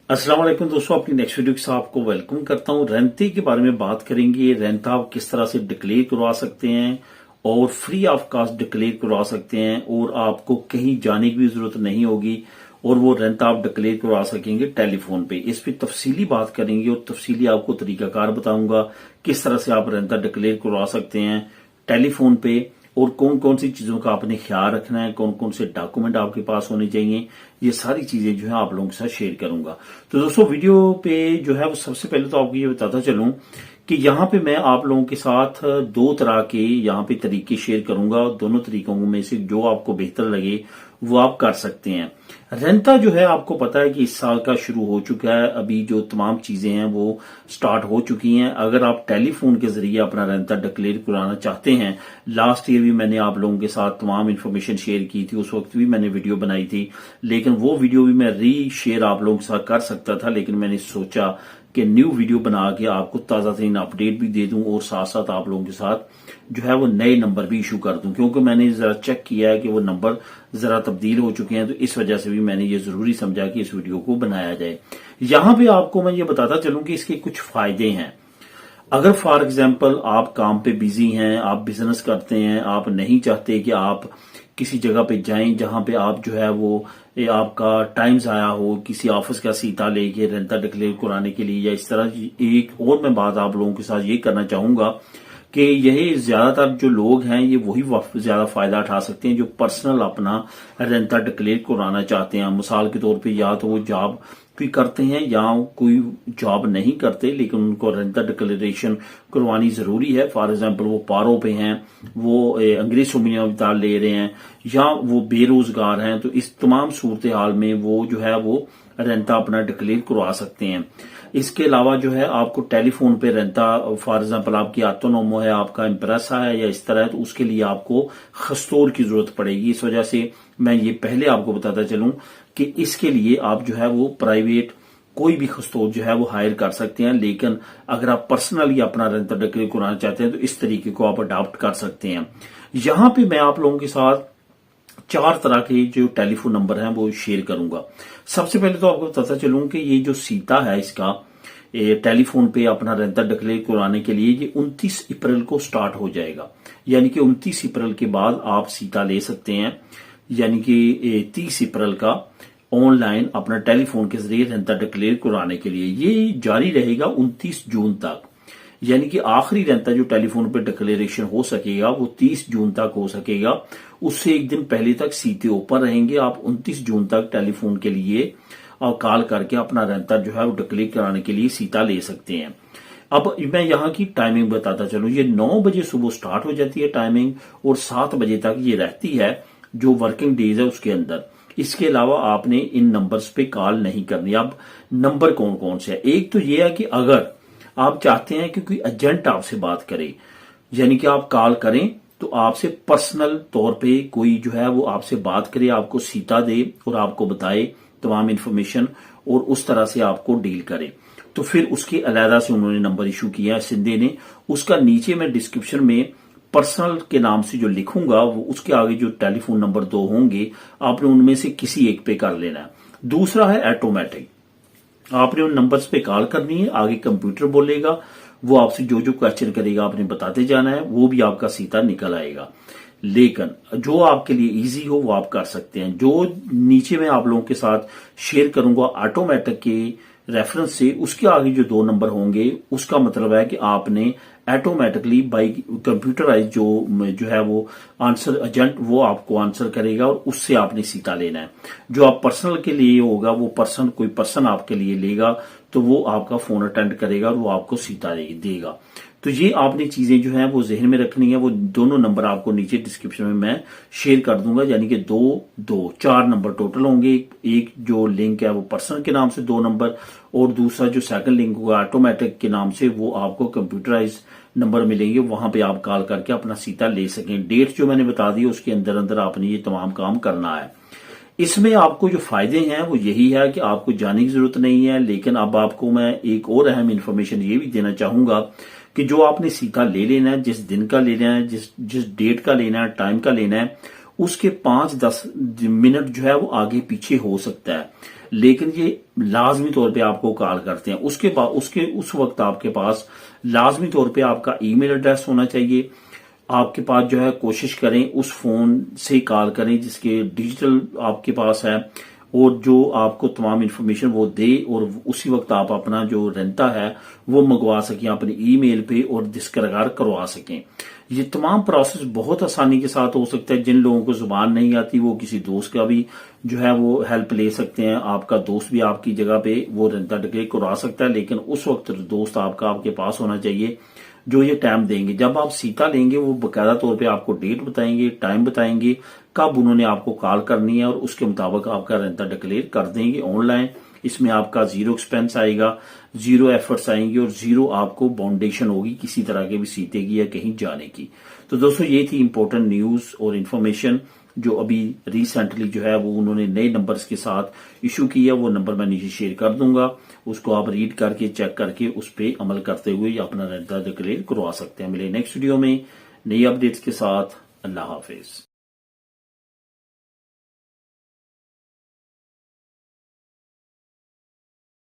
अस्सलाम वालेकुम दोस्तों, अपनी नेक्स्ट वीडियो के साथ आपको वेलकम करता हूं। रेंटे के बारे में बात करेंगे। रेंट आप किस तरह से डिक्लेयर करवा सकते हैं और फ्री ऑफ कास्ट डिक्लेयर करवा सकते हैं और आपको कहीं जाने की भी जरूरत नहीं होगी और वो रेंट आप डिक्लेयर करवा सकेंगे टेलीफोन पे। इस पे तफसीली बात करेंगे और तफसीली आपको तरीकाकार बताऊंगा किस तरह से आप रेंट डिक्लेयर करवा सकते हैं टेलीफोन पे और कौन कौन सी चीजों का आपने ख्याल रखना है, कौन कौन से डॉक्यूमेंट आपके पास होने चाहिए। ये सारी चीजें जो है आप लोगों के साथ शेयर करूंगा। तो दोस्तों वीडियो पे जो है वो सबसे पहले तो आपको ये बताता चलूं कि यहाँ पे मैं आप लोगों के साथ दो तरह के यहाँ पे तरीके शेयर करूंगा। दोनों तरीकों में से जो आपको बेहतर लगे वो आप कर सकते हैं। रेंटा जो है आपको पता है कि इस साल का शुरू हो चुका है। अभी जो तमाम चीजें हैं वो स्टार्ट हो चुकी हैं। अगर आप टेलीफोन के जरिए अपना रेंटा डिक्लेयर कराना चाहते हैं, लास्ट ईयर भी मैंने आप लोगों के साथ तमाम इन्फॉर्मेशन शेयर की थी, उस वक्त भी मैंने वीडियो बनाई थी, लेकिन वो वीडियो भी मैं री शेयर आप लोगों के साथ कर सकता था, लेकिन मैंने सोचा कि न्यू वीडियो बना के आपको ताजा तरीन अपडेट भी दे दूं और साथ साथ आप लोगों के साथ जो है वो नए नंबर भी इशू कर दूं, क्योंकि मैंने जरा चेक किया है कि वो नंबर जरा तब्दील हो चुके हैं। तो इस वजह से भी मैंने ये जरूरी समझा कि इस वीडियो को बनाया जाए। यहां पे आपको मैं ये बताता चलूं कि इसके कुछ फायदे हैं। अगर फॉर एग्जाम्पल आप काम पे बिजी हैं, आप बिजनेस करते हैं, आप नहीं चाहते कि आप किसी जगह पे जाएं जहां पे आप जो है वो आपका टाइम आया हो किसी ऑफिस का सीटा लेके रेंटा डिक्लेयर कराने के लिए, या इस तरह एक और मैं बात आप लोगों के साथ ये करना चाहूंगा कि यही ज्यादातर जो लोग हैं ये वही ज्यादा फायदा उठा सकते हैं जो पर्सनल अपना रेंटा डिक्लेयर कराना चाहते हैं। मिसाल के तौर पे या तो वो जॉब भी करते हैं या कोई जॉब नहीं करते लेकिन उनको रेंटा डिक्लेरेशन करवानी जरूरी है। फॉर एग्जांपल वो पारों पे हैं, वो अंग्रेज सुमियादार ले रहे हैं, या वो बेरोजगार हैं। तो इस तमाम सूरत हाल में वो जो है वो रेंटा अपना डिक्लेयर करवा सकते हैं। इसके अलावा जो है आपको टेलीफोन पे रेंटा, फॉर एग्जांपल आपकी ऑटोनोमो है, आपका इम्प्रेसा है या इस तरह है, तो उसके लिए आपको खस्तूर की जरूरत पड़ेगी। इस वजह से मैं ये पहले आपको बताता चलूं कि इसके लिए आप जो है वो प्राइवेट कोई भी खस्तूर जो है वो हायर कर सकते हैं, लेकिन अगर आप पर्सनली अपना रेंटा डिक्लेयर कराना चाहते हैं तो इस तरीके को आप अडॉप्ट कर सकते हैं। यहां पे मैं आप लोगों के साथ चार तरह के जो टेलीफोन नंबर हैं वो शेयर करूंगा। सबसे पहले तो आपको बताता चलूं कि ये जो सीता है इसका टेलीफोन पे अपना रेंटा डिक्लेयर कराने के लिए ये 29 अप्रैल को स्टार्ट हो जाएगा, यानी कि 29 अप्रैल के बाद आप सीता ले सकते हैं, यानी कि 30 अप्रैल का ऑनलाइन अपना टेलीफोन के जरिए रेंटा डिक्लेयर कराने के लिए। ये जारी रहेगा 29 जून तक, यानी कि आखिरी रेंटा जो टेलीफोन पे डिक्लेरेशन हो सकेगा वो 30 जून तक हो सकेगा। उससे एक दिन पहले तक सीटें ऊपर रहेंगे। आप 29 जून तक टेलीफोन के लिए और कॉल करके अपना रेंटा जो है वो डिक्लेयर कराने के लिए सीटा ले सकते हैं। अब मैं यहाँ की टाइमिंग बताता चलूं। ये 9 बजे सुबह स्टार्ट हो जाती है टाइमिंग और 7 बजे तक ये रहती है जो वर्किंग डेज है उसके अंदर। इसके अलावा आपने इन नंबर्स पे कॉल नहीं करनी। अब नंबर कौन कौन से है? एक तो ये है कि अगर आप चाहते हैं कि कोई एजेंट आपसे बात करे, यानी कि आप कॉल करें तो आपसे पर्सनल तौर पे कोई जो है वो आपसे बात करे, आपको सीटा दे और आपको बताए तमाम इन्फॉर्मेशन और उस तरह से आपको डील करे, तो फिर उसके अलहदा से उन्होंने नंबर इशू किया है सिंधे ने। उसका नीचे मैं डिस्क्रिप्शन में पर्सनल के नाम से जो लिखूंगा वो उसके आगे जो टेलीफोन नंबर 2 होंगे आपने उनमें से किसी एक पे कर लेना है। दूसरा है ऑटोमेटिक। आपने उन नंबर्स पे कॉल करनी है, आगे कंप्यूटर बोलेगा, वो आपसे जो जो क्वेश्चन करेगा आपने बताते जाना है, वो भी आपका सीधा निकल आएगा। लेकिन जो आपके लिए इजी हो वो आप कर सकते हैं। जो नीचे मैं आप लोगों के साथ शेयर करूंगा ऑटोमेटिक के रेफरेंस से, उसके आगे जो 2 नंबर होंगे उसका मतलब है कि आपने ऑटोमेटिकली बाई कंप्यूटराइज जो है वो आंसर एजेंट वो आपको आंसर करेगा और उससे आपने सीटा लेना है। जो आप पर्सनल के लिए होगा वो कोई पर्सन आपके लिए लेगा तो वो आपका फोन अटेंड करेगा और वो आपको सीटा देगा। तो ये आपने चीजें जो है वो जहन में रखनी है। वो दोनों नंबर आपको नीचे डिस्क्रिप्शन में मैं शेयर कर दूंगा, यानी कि 4 नंबर टोटल होंगे। एक जो लिंक है वो पर्सन के नाम से 2 नंबर और दूसरा जो सेकंड लिंक होगा ऑटोमेटिक के नाम से वो आपको कंप्यूटराइज नंबर मिलेंगे। वहां पे आप कॉल करके अपना सीटा ले सकें। डेट जो मैंने बता दी उसके अंदर अंदर आपने ये तमाम काम करना है। इसमें आपको जो फायदे हैं वो यही है कि आपको जाने की जरूरत नहीं है। लेकिन अब आपको मैं एक और अहम इंफॉर्मेशन ये भी देना चाहूंगा कि जो आपने सीटा ले लेना है, जिस दिन का लेना है, जिस डेट का लेना है, टाइम का लेना है, उसके 5-10 मिनट जो है वो आगे पीछे हो सकता है। لیکن یہ لازمی طور پہ آپ کو کال کرتے ہیں. اس کے بعد اس وقت آپ کے پاس لازمی طور پہ آپ کا ای میل ایڈریس ہونا چاہیے. آپ کے پاس جو ہے کوشش کریں اس فون سے کال کریں جس کے ڈیجیٹل آپ کے پاس ہے اور جو آپ کو تمام انفارمیشن وہ دے اور اسی وقت آپ اپنا جو رینتا ہے وہ منگوا سکیں اپنے ای میل پہ اور دسترگار کروا سکیں. یہ تمام پروسیس بہت آسانی کے ساتھ ہو سکتا ہے. جن لوگوں کو زبان نہیں آتی وہ کسی دوست کا بھی جو ہے وہ ہیلپ لے سکتے ہیں. آپ کا دوست بھی آپ کی جگہ پہ وہ رینتا ڈکلیئر کروا سکتا ہے، لیکن اس وقت دوست آپ کا آپ کے پاس ہونا چاہیے جو یہ ٹائم دیں گے. جب آپ سیتا لیں گے وہ باقاعدہ طور پہ آپ کو ڈیٹ بتائیں گے، ٹائم بتائیں گے کب انہوں نے آپ کو کال کرنی ہے اور اس کے مطابق آپ کا رینتا ڈکلیئر کر دیں گے آن لائن. اس میں آپ کا 0 ایکسپینس آئے گا، 0 ایفرٹس آئیں گے اور 0 آپ کو باؤنڈیشن ہوگی کسی طرح کے بھی سیتے کی یا کہیں جانے کی. تو دوستو یہ تھی امپورٹنٹ نیوز اور انفارمیشن جو ابھی ریسنٹلی جو ہے وہ انہوں نے نئے نمبرز کے ساتھ ایشو کیا. وہ نمبر میں نیچے شیئر کر دوں گا، اس کو آپ ریڈ کر کے چیک کر کے اس پہ عمل کرتے ہوئے اپنا رینتا ڈکلیئر کروا سکتے ہیں. ملے نیکسٹ ویڈیو میں نئی اپڈیٹس کے ساتھ. اللہ حافظ.